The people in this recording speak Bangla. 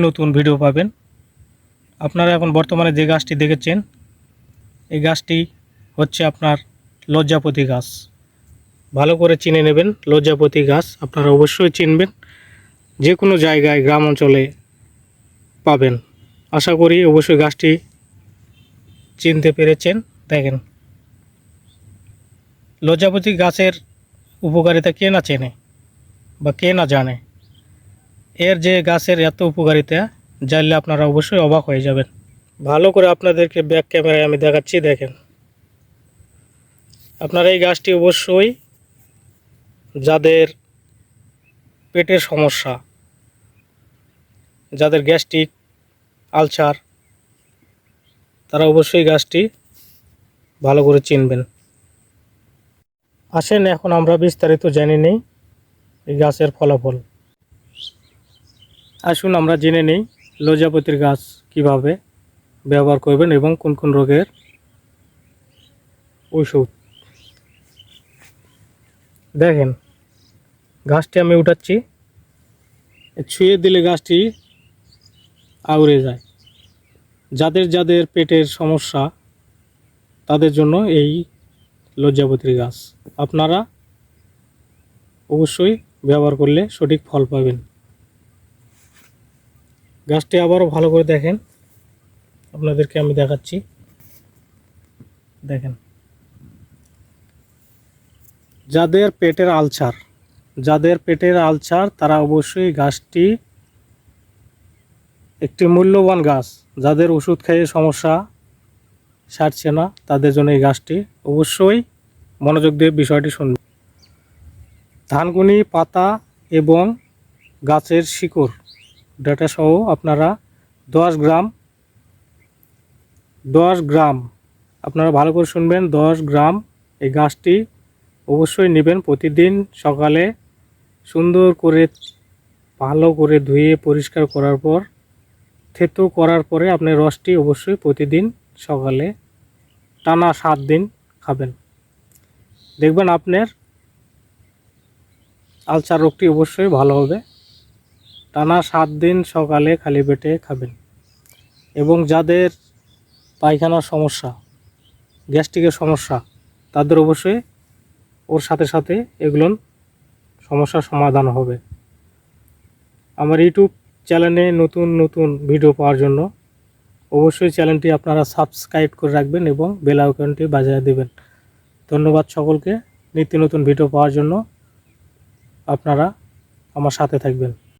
নতুন ভিডিও পাবেন। আপনারা এখন বর্তমানে যে গাছটি দেখেছেন এই গাছটি হচ্ছে আপনার লজ্জাপতি গাছ। ভালো করে চিনে নেবেন। লজ্জাপতি গাছ আপনারা অবশ্যই চিনবেন, যে কোনো জায়গায় গ্রাম অঞ্চলে পাবেন। আশা করি অবশ্যই গাছটি চিনতে পেরেছেন। দেখেন, লজ্জাপতি গাছের উপকারিতা কে না চেনে বা কে না জানে। এর যে গাছের এত উপকারিতা জানলে আপনারা অবশ্যই অবাক হয়ে যাবেন। ভালো করে আপনাদেরকে ব্যাক ক্যামেরায় আমি দেখাচ্ছি। দেখেন, আপনারা এই গাছটি অবশ্যই যাদের পেটের সমস্যা, যাদের গ্যাস্ট্রিক, আলসার, তারা অবশ্যই গাছটি ভালো করে চিনবেন। আসেন এখন আমরা বিস্তারিত জেনে নেই এই গাছের ফলাফল। আসুন আমরা জেনে নেই লজ্জাপতির গাছ কিভাবে ব্যবহার করবেন এবং কোন কোন রোগের ওষুধ। দেখেন, গাছটি আমি উঠাচ্ছি, ছুঁয়ে দিলে গাছটি আউড়ে যায়। যাদের যাদের পেটের সমস্যা তাদের জন্য এই লজ্জাপতির গাছ আপনারা অবশ্যই ব্যবহার করলে সঠিক ফল পাবেন। গাছটি আবারও ভালো করে দেখেন, আপনাদেরকে আমি দেখাচ্ছি। দেখেন, যাদের পেটের আলসার তারা অবশ্যই গাছটি একটি মূল্যবান গাছ। যাদের ওষুধ খেয়ে সমস্যা সারছে না তাদের জন্য এই গাছটি অবশ্যই মনোযোগ দিয়ে বিষয়টি শুনবেন। ধানকুনি পাতা এবং গাছের শিকড় ডাটা সহ আপনারা 10 গ্রাম আপনারা ভালো করে শুনবেন, 10 গ্রাম এই গাছটি অবশ্যই নেবেন। প্রতিদিন সকালে সুন্দর করে ভালো করে ধুয়ে পরিষ্কার করার পর থেতো করার পরে আপনি রসটি অবশ্যই প্রতিদিন সকালে টানা 7 দিন খাবেন। দেখবেন আপনার আলসার রোগটি অবশ্যই ভালো হবে। টানা 7 দিন সকালে খালি পেটে খাবেন। এবং যাদের পায়খানার সমস্যা, গ্যাস্ট্রিকের সমস্যা, তাদের অবশ্যই ওর সাথে সাথে এগুলোর সমস্যার সমাধান হবে। আমার ইউটিউব চ্যানেলে নতুন নতুন ভিডিও পাওয়ার জন্য অবশ্যই চ্যানেলটি আপনারা সাবস্ক্রাইব করে রাখবেন এবং বেল আইকনটি বাজিয়ে দেবেন। ধন্যবাদ সকলকে। নিত্য নতুন ভিডিও পাওয়ার জন্য আপনারা আমার সাথে থাকবেন।